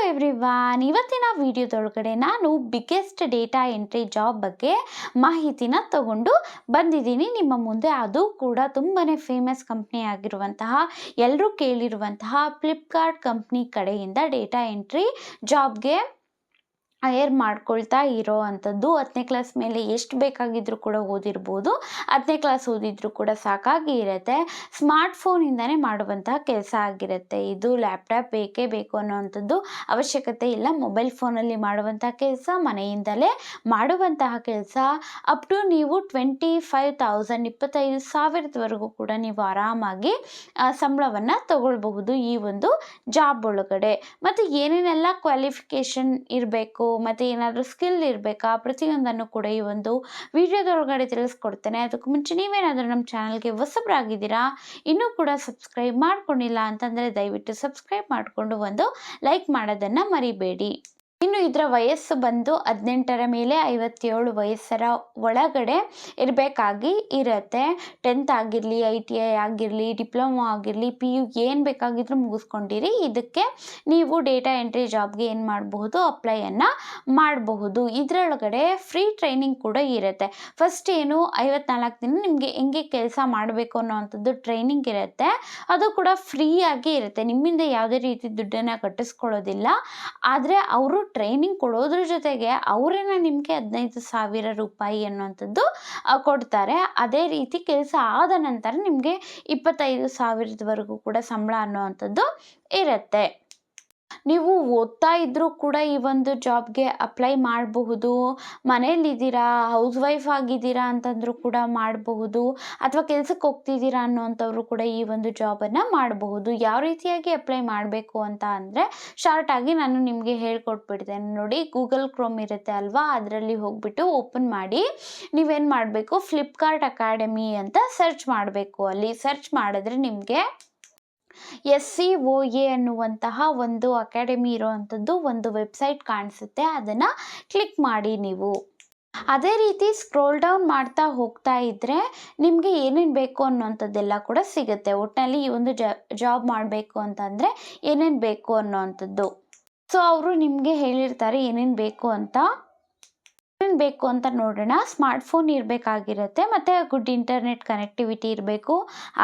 Everyone, ಇವತ್ತಿನ ವಿಡಿಯೋದೊಳಗಡೆ ನಾನು biggest data entry job ಬಗ್ಗೆ ಮಾಹಿತಿನ ತಗೊಂಡು ಬಂದಿದ್ದೀನಿ ನಿಮ್ಮ ಮುಂದೆ. ಅದು ಕೂಡ ತುಂಬಾ ಫೇಮಸ್ ಕಂಪ್ನಿ ಆಗಿರುವಂತಹ, ಎಲ್ಲರೂ ಕೇಳಿರುವಂತಹ ಫ್ಲಿಪ್ಕಾರ್ಟ್ ಕಂಪ್ನಿ ಕಡೆಯಿಂದ ಡೇಟಾ ಎಂಟ್ರಿ ಜಾಬ್ಗೆ ಹೈರ್ ಮಾಡ್ಕೊಳ್ತಾ ಇರೋ ಅಂಥದ್ದು. 10ನೇ ಕ್ಲಾಸ್ ಮೇಲೆ ಎಷ್ಟು ಬೇಕಾಗಿದ್ರೂ ಕೂಡ ಓದಿರ್ಬೋದು, 10ನೇ ಕ್ಲಾಸ್ ಓದಿದ್ರೂ ಕೂಡ ಸಾಕಾಗಿ ಇರುತ್ತೆ. ಸ್ಮಾರ್ಟ್ಫೋನಿಂದನೇ ಮಾಡುವಂತಹ ಕೆಲಸ ಆಗಿರುತ್ತೆ ಇದು. ಲ್ಯಾಪ್ಟಾಪ್ ಬೇಕೇ ಬೇಕು ಅನ್ನೋವಂಥದ್ದು ಅವಶ್ಯಕತೆ ಇಲ್ಲ. ಮೊಬೈಲ್ ಫೋನಲ್ಲಿ ಮಾಡುವಂತಹ ಕೆಲಸ, ಮನೆಯಿಂದಲೇ ಮಾಡುವಂತಹ ಕೆಲಸ. ಅಪ್ ಟು ನೀವು 25,000 25,000ವರೆಗೂ ಕೂಡ ನೀವು ಆರಾಮಾಗಿ ಸಂಬಳವನ್ನು ತಗೊಳ್ಬಹುದು ಈ ಒಂದು ಜಾಬ್ ಒಳಗಡೆ. ಮತ್ತು ಏನೇನೆಲ್ಲ ಕ್ವಾಲಿಫಿಕೇಷನ್ ಇರಬೇಕು ಮತ್ತು ಏನಾದರೂ ಸ್ಕಿಲ್ ಇರಬೇಕಾ, ಪ್ರತಿಯೊಂದನ್ನು ಕೂಡ ಈ ಒಂದು ವಿಡಿಯೋದೊಳಗಡೆ ತಿಳಿಸ್ಕೊಡ್ತೇನೆ. ಅದಕ್ಕೂ ಮುಂಚೆ ನೀವೇನಾದರೂ ನಮ್ಮ ಚಾನಲ್ಗೆ ಹೊಸಬರಾಗಿದ್ದೀರಾ, ಇನ್ನೂ ಕೂಡ ಸಬ್ಸ್ಕ್ರೈಬ್ ಮಾಡ್ಕೊಂಡಿಲ್ಲ ಅಂತಂದರೆ ದಯವಿಟ್ಟು ಸಬ್ಸ್ಕ್ರೈಬ್ ಮಾಡಿಕೊಂಡು ಒಂದು ಲೈಕ್ ಮಾಡೋದನ್ನು ಮರಿಬೇಡಿ. ಇನ್ನು ಇದರ ವಯಸ್ಸು ಬಂದು 18ರ ಮೇಲೆ 57 ವಯಸ್ಸರ ಒಳಗಡೆ ಇರಬೇಕಾಗಿ ಇರುತ್ತೆ. 10th ಆಗಿರಲಿ, ITI ಆಗಿರಲಿ, ಡಿಪ್ಲೊಮಾ ಆಗಿರಲಿ, PU ಏನು ಬೇಕಾಗಿದ್ರೂ ಮುಗಿಸ್ಕೊಂಡಿರಿ. ಇದಕ್ಕೆ ನೀವು ಡೇಟಾ ಎಂಟ್ರಿ ಜಾಬ್ಗೆ ಏನು ಮಾಡಬಹುದು, ಅಪ್ಲೈಯನ್ನು ಮಾಡಬಹುದು. ಇದರೊಳಗಡೆ ಫ್ರೀ ಟ್ರೈನಿಂಗ್ ಕೂಡ ಇರುತ್ತೆ. ಫಸ್ಟ್ ಏನು 54 ದಿನ ನಿಮಗೆ ಹೆಂಗೆ ಕೆಲಸ ಮಾಡಬೇಕು ಅನ್ನೋವಂಥದ್ದು ಟ್ರೈನಿಂಗ್ ಇರುತ್ತೆ. ಅದು ಕೂಡ ಫ್ರೀಯಾಗಿ ಇರುತ್ತೆ. ನಿಮ್ಮಿಂದ ಯಾವುದೇ ರೀತಿ ದುಡ್ಡನ್ನು ಕಟ್ಟಿಸ್ಕೊಳ್ಳೋದಿಲ್ಲ. ಆದರೆ ಅವರು ಟ್ರೈನಿಂಗ್ ಕೊಡೋದ್ರ ಜೊತೆಗೆ ಅವರೇನ ನಿಮಗೆ 15,000 ರೂಪಾಯಿ ಅನ್ನುವಂಥದ್ದು ಕೊಡ್ತಾರೆ. ಅದೇ ರೀತಿ ಕೆಲಸ ಆದ ನಂತರ ನಿಮಗೆ 25,000ವರೆಗೂ ಕೂಡ ಸಂಬಳ ಅನ್ನುವಂಥದ್ದು ಇರುತ್ತೆ. ನೀವು ಓದ್ತಾ ಇದ್ದರೂ ಕೂಡ ಈ ಒಂದು ಜಾಬ್ಗೆ ಅಪ್ಲೈ ಮಾಡಬಹುದು. ಮನೇಲಿದ್ದೀರಾ, ಹೌಸ್ ವೈಫ್ ಆಗಿದ್ದೀರಾ ಅಂತಂದರೂ ಕೂಡ ಮಾಡಬಹುದು. ಅಥವಾ ಕೆಲಸಕ್ಕೆ ಹೋಗ್ತಿದ್ದೀರಾ ಅನ್ನೋವಂಥವ್ರು ಕೂಡ ಈ ಒಂದು ಜಾಬನ್ನು ಮಾಡಬಹುದು. ಯಾವ ರೀತಿಯಾಗಿ ಅಪ್ಲೈ ಮಾಡಬೇಕು ಅಂತ ಅಂದರೆ ಶಾರ್ಟಾಗಿ ನಾನು ನಿಮಗೆ ಹೇಳ್ಕೊಟ್ಬಿಡ್ತೇನೆ ನೋಡಿ. ಗೂಗಲ್ ಕ್ರೋಮ್ ಇರುತ್ತೆ ಅಲ್ವಾ, ಅದರಲ್ಲಿ ಹೋಗ್ಬಿಟ್ಟು ಓಪನ್ ಮಾಡಿ ನೀವೇನು ಮಾಡಬೇಕು, ಫ್ಲಿಪ್ಕಾರ್ಟ್ ಅಕಾಡೆಮಿ ಅಂತ ಸರ್ಚ್ ಮಾಡಬೇಕು. ಅಲ್ಲಿ ಸರ್ಚ್ ಮಾಡಿದ್ರೆ ನಿಮಗೆ SCOA ಅನ್ನುವಂತಹ ಒಂದು ಅಕಾಡೆಮಿ ಇರೋವಂಥದ್ದು ಒಂದು ವೆಬ್ಸೈಟ್ ಕಾಣಿಸುತ್ತೆ. ಅದನ್ನು ಕ್ಲಿಕ್ ಮಾಡಿ ನೀವು. ಅದೇ ರೀತಿ ಸ್ಕ್ರೋಲ್ ಡೌನ್ ಮಾಡ್ತಾ ಹೋಗ್ತಾ ಇದ್ದರೆ ನಿಮಗೆ ಏನೇನು ಬೇಕು ಅನ್ನೋವಂಥದ್ದೆಲ್ಲ ಕೂಡ ಸಿಗುತ್ತೆ. ಒಟ್ಟಿನಲ್ಲಿ ಈ ಒಂದು ಜಾಬ್ ಮಾಡಬೇಕು ಅಂತಂದರೆ ಏನೇನು ಬೇಕು ಅನ್ನೋವಂಥದ್ದು. ಸೊ ಅವರು ನಿಮಗೆ ಹೇಳಿರ್ತಾರೆ ಏನೇನು ಬೇಕು ಅಂತ ನೋಡೋಣ. ಸ್ಮಾರ್ಟ್ಫೋನ್ ಇರಬೇಕಾಗಿರುತ್ತೆ, ಮತ್ತು ಗುಡ್ ಇಂಟರ್ನೆಟ್ ಕನೆಕ್ಟಿವಿಟಿ ಇರಬೇಕು,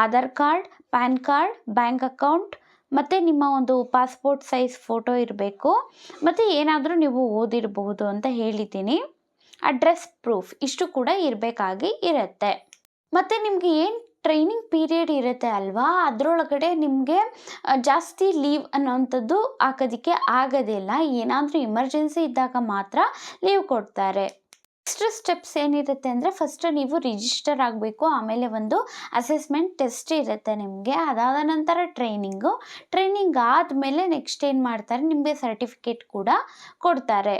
Aadhaar card, PAN card, bank account, ಮತ್ತು ನಿಮ್ಮ ಒಂದು ಪಾಸ್ಪೋರ್ಟ್ ಸೈಜ್ ಫೋಟೋ ಇರಬೇಕು, ಮತ್ತು ಏನಾದರೂ ನೀವು ಓದಿರಬಹುದು ಅಂತ ಹೇಳಿದ್ದೀನಿ. ಅಡ್ರೆಸ್ ಪ್ರೂಫ್ ಇಷ್ಟು ಕೂಡ ಇರಬೇಕಾಗಿ ಇರುತ್ತೆ. ಮತ್ತು ನಿಮಗೆ ಏನು ಟ್ರೈನಿಂಗ್ ಪೀರಿಯಡ್ ಇರುತ್ತೆ ಅಲ್ವಾ, ಅದರೊಳಗಡೆ ನಿಮಗೆ ಜಾಸ್ತಿ ಲೀವ್ ಅನ್ನೋವಂಥದ್ದು ಹಾಕೋದಕ್ಕೆ ಆಗೋದಿಲ್ಲ. ಏನಾದರೂ ಎಮರ್ಜೆನ್ಸಿ ಇದ್ದಾಗ ಮಾತ್ರ ಲೀವ್ ಕೊಡ್ತಾರೆ. ನೆಕ್ಸ್ಟ್ ಸ್ಟೆಪ್ಸ್ ಏನಿರುತ್ತೆ ಅಂದರೆ ಫಸ್ಟ್ ನೀವು ರಿಜಿಸ್ಟರ್ ಆಗಬೇಕು. ಆಮೇಲೆ ಒಂದು ಅಸೆಸ್ಮೆಂಟ್ ಟೆಸ್ಟ್ ಇರುತ್ತೆ ನಿಮಗೆ. ಅದಾದ ನಂತರ ಟ್ರೈನಿಂಗ್ ಆದಮೇಲೆ ನೆಕ್ಸ್ಟ್ ಏನು ಮಾಡ್ತಾರೆ, ನಿಮಗೆ ಸರ್ಟಿಫಿಕೇಟ್ ಕೂಡ ಕೊಡ್ತಾರೆ.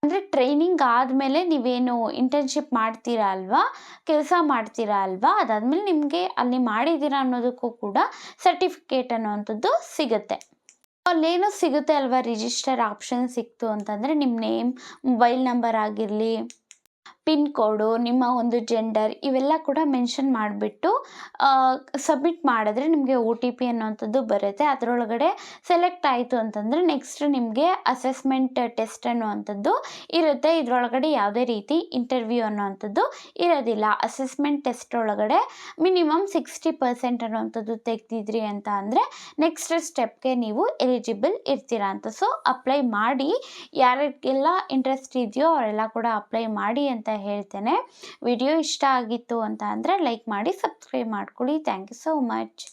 ಅಂದರೆ ಟ್ರೈನಿಂಗ್ ಆದಮೇಲೆ ನೀವೇನು ಇಂಟರ್ನ್ಶಿಪ್ ಮಾಡ್ತೀರಾ ಅಲ್ವಾ, ಕೆಲಸ ಮಾಡ್ತೀರಾ ಅಲ್ವಾ, ಅದಾದಮೇಲೆ ನಿಮಗೆ ಅಲ್ಲಿ ಮಾಡಿದ್ದೀರಾ ಅನ್ನೋದಕ್ಕೂ ಕೂಡ ಸರ್ಟಿಫಿಕೇಟ್ ಅನ್ನೋವಂಥದ್ದು ಸಿಗುತ್ತೆ. ಅಲ್ಲೇನೋ ಸಿಗುತ್ತೆ ಅಲ್ವಾ, ರಿಜಿಸ್ಟರ್ ಆಪ್ಷನ್ ಸಿಕ್ತು ಅಂತಂದರೆ ನಿಮ್ಮ ನೇಮ್, ಮೊಬೈಲ್ ನಂಬರ್ ಆಗಿರಲಿ, ಪಿನ್ ಕೋಡು, ನಿಮ್ಮ ಒಂದು ಜೆಂಡರ್ ಇವೆಲ್ಲ ಕೂಡ ಮೆನ್ಷನ್ ಮಾಡಿಬಿಟ್ಟು ಸಬ್ಮಿಟ್ ಮಾಡಿದ್ರೆ ನಿಮಗೆ OTP ಅನ್ನೋವಂಥದ್ದು ಬರುತ್ತೆ. ಅದರೊಳಗಡೆ ಸೆಲೆಕ್ಟ್ ಆಯಿತು ಅಂತಂದರೆ ನೆಕ್ಸ್ಟ್ ನಿಮಗೆ ಅಸೆಸ್ಮೆಂಟ್ ಟೆಸ್ಟ್ ಅನ್ನುವಂಥದ್ದು ಇರುತ್ತೆ. ಇದರೊಳಗಡೆ ಯಾವುದೇ ರೀತಿ ಇಂಟರ್ವ್ಯೂ ಅನ್ನೋವಂಥದ್ದು ಇರೋದಿಲ್ಲ. ಅಸೆಸ್ಮೆಂಟ್ ಟೆಸ್ಟ್ ಒಳಗಡೆ ಮಿನಿಮಮ್ 60% ಅನ್ನೋವಂಥದ್ದು ತೆಗೆದಿದ್ರಿ ಅಂತ ಅಂದರೆ ನೆಕ್ಸ್ಟ್ ಸ್ಟೆಪ್ಗೆ ನೀವು ಎಲಿಜಿಬಲ್ ಇರ್ತೀರಾ ಅಂತ. ಸೊ ಅಪ್ಲೈ ಮಾಡಿ, ಯಾರಿಗೆಲ್ಲ ಇಂಟ್ರೆಸ್ಟ್ ಇದೆಯೋ ಅವರೆಲ್ಲ ಕೂಡ ಅಪ್ಲೈ ಮಾಡಿ ಅಂತ ಹೇಳ್ತೇನೆ. ವಿಡಿಯೋ ಇಷ್ಟ ಆಗಿತ್ತು ಅಂತ ಅಂದರೆ ಲೈಕ್ ಮಾಡಿ, ಸಬ್ಸ್ಕ್ರೈಬ್ ಮಾಡ್ಕೊಳ್ಳಿ. Thank you so much.